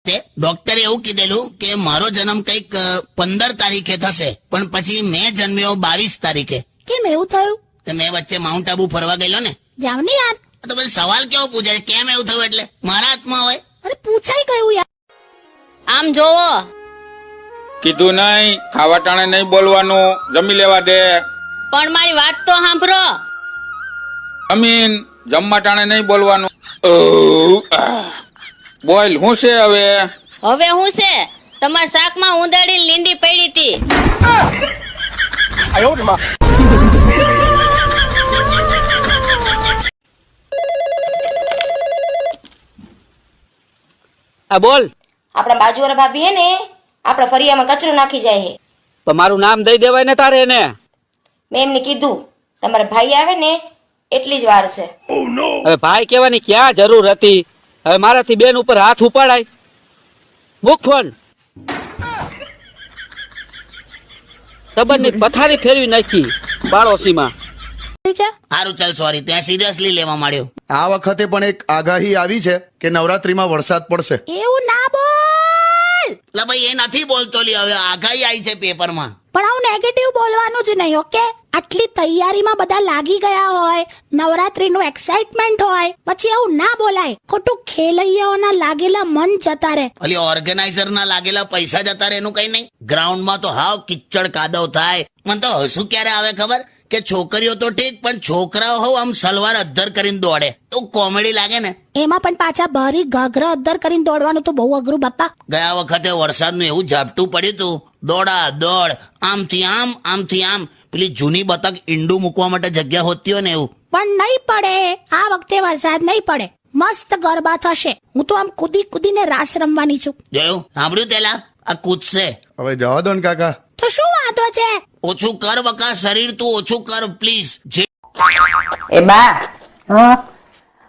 ડોક્ટરે એવું કીધેલું કે મારો જન્મ કંઈક 15 તારીખે થશે, પણ પછી મેં જન્મ્યો 22 તારીખે. કેમ એવું થયું? તો મેં વચ્ચે માઉન્ટ આબુ ફરવા ગયેલો ને. જાવ ને યાર. તો પછી સવાલ કેવો પૂછાય, કેમ એવું થયું? એટલે મારા હાથમાં હોય. અરે પૂછાઈ ગયું યાર. આમ જોવો, કીધું નહીં, ખાવા ટાણે નહીં બોલવાનું, જમી લેવા દે. પણ મારી વાત તો સાંભળો. અમીન, જમવા ટાણે નહીં બોલવાનું. બોલ, શું છે હવે? હવે હું છે, તમારા શાકમાં ઉંદરડી લીંડી પડી હતી. આ બોલ. આપણા બાજુવાળા ભાભી હે ને, આપણા ફરિયામાં કચરો નાખી જાય હે. તો મારું નામ દઈ દેવાય ને તારે એને. મેં એમને કીધું તમારા ભાઈ આવે ને એટલી જ વાર છે. હવે ભાઈ કહેવાની ક્યાં જરૂર હતી? હવે મારાથી બેન ઉપર હાથ ઉપાડાય? મૂક ફોન. સંબંધની પથારી ફેરવી નાખી પાડોશીમાં. સારું, ચાલ સોરી, ત્યાં સિરિયસલી લેવા માંડ્યો. આ વખતે પણ એક આગાહી આવી છે કે નવરાત્રીમાં વરસાદ પડશે. એવું ના બોલ. એટલે ભાઈ એ નથી બોલતો લી, હવે આગાહી આવી છે પેપરમાં. પણ આવું નેગેટિવ બોલવાનું જ નહીં, ઓકે? આટલી તૈયારીમાં બધા લાગી ગયા હોય, નવરાત્રીનું એક્સાઇટમેન્ટ હોય, પછી એવું ના બોલાય. ખોટું ખેલૈયાઓના લાગેલા મન જતા રહે. અલી ઓર્ગેનાઇઝર ના લાગેલા પૈસા જતા રહે એનું કઈ નહીં. ગ્રાઉન્ડમાં તો હાવ કિચ્ચડ કાદવ થાય. મને તો હસું ક્યારે આવે ખબર? કે છોકરીઓ તો ઠીક, પણ છોકરાઓ હોવ આમ સલવાર અદ્ધર કરીને દોડે તો કોમેડી લાગે ને. એમાં પણ પાછા ભારી ઘાઘરા અદ્ધર કરીને દોડવાનું તો બહુ અઘરું બાપા. ગયા વખતે વરસાદનું એવું ઝાપટું પડ્યું તું, દોડા દોડ, આમથી આમ આમથી આમ. પેલી જૂની બતક ઈંડું મૂકવા માટે જગ્યા હોતી હોય ને એવું. પણ નહીં પડે આ વખતે, વરસાદ નહીં પડે. મસ્ત ગરબા થશે. હું તો આમ કૂદી કૂદીને રાસ રમવાની છું. જોયું, સાંભળ્યું? તેલા આ કૂદશે. હવે જવા દો ને કાકા. તો શું વાંધો છે? ઓછું કર બકા, શરીર તું ઓછું કર પ્લીઝ. એ બા,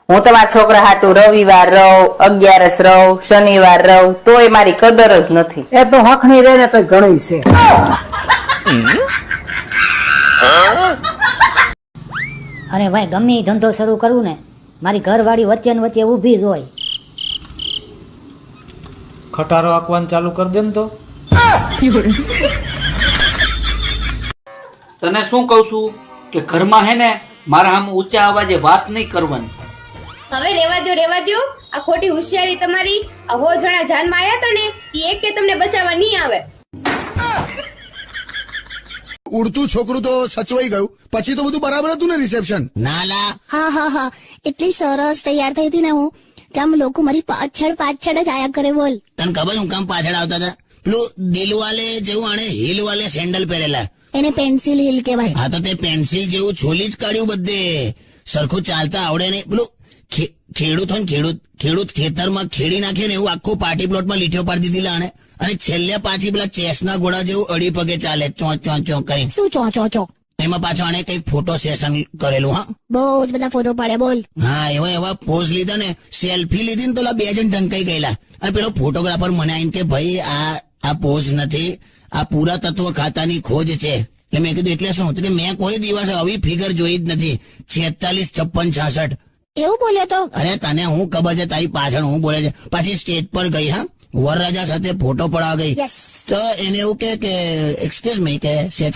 હું તમારા છોકરા હાટુ રવિવાર રહું, 11 રહું, શનિવાર રહું, તોય મારી કદર જ નથી. એ તો હખણી રે ને તો ઘણી છે. અરે ભાઈ, ગમે એ ધંધો શરૂ કરવું ને, મારી ઘરવાળી વચ્ચે ને વચ્ચે ઊભી જ હોય. ખટારો આંકવાનું ચાલુ કરી દે ને તો. તને શું કહું છું કે ઘરમાં હે ને મારા આમ ઊંચા અવાજે વાત નહીં કરવાની. હવે રેવા દો. આ ખોટી હોશિયારી તમારી. આ હો જણા જાનમાં આયા હતા ને, એ એક કે તમને બચાવવા નહીં આવે. ઉડતું છોકરું તો સચવાઈ ગયું, પછી તો બધું બરાબર હતું ને રિસેપ્શન? ના લા, હા એટલી સરસ તૈયાર થઈ હતી ને હું, કે આમ લોકો મારી પાછળ જ આયા કરે. બોલ, તને ખબર હું કામ પાછળ આવતા હતા? પેલું દિલવાલે જેવું આને હિલ વાલે સેન્ડલ પહેરેલા. એને પેન્સિલ હિલ કહેવાય. હા, તો તે પેન્સિલ જેવું છોલી જ કાઢ્યું બધે. સરખું ચાલતા આવડે નહીં. પેલું ખેડૂત હોય ને, ખેડૂત ખેતરમાં ખેડી નાખે ને એવું આખું પાર્ટી પ્લોટમાં લીટીઓ પાડી દીધી લાણે. અને છેલ્લે પાછી પેલા ચેસના ઘોડા જેવું અડી પગે ચાલે, ચોં કરીને. શું ચો? એમાં પાછો આને કઈક ફોટો સેશન કરેલું. હા, બહુ જ બધા ફોટો પાડે. બોલ. હા, એવા પોઝ લીધા ને, સેલ્ફી લીધી ને તો 2 જણ ઢંકાઈ ગયેલા. અને પેલો ફોટોગ્રાફર મને આવીને કે ભાઈ આ પોઝ નથી, આ પૂરા તત્વ ખાતાની ખોજ છે. એટલે મેં કીધું એટલે શું? કે મેં કોઈ દિવસ આવી ફિગર જોઈ જ નથી. 46, 56, 66. એવું બોલ્યો તો? અરે તને હું ખબર છે તારી પાછળ હું બોલે છે. પાછી સ્ટેજ પર ગઈ, હા, વરરાજા સાથે ફોટો પડાવવા ગઈ. તો એને એવું કે એક્સક્યુઝ મી, કે સેજ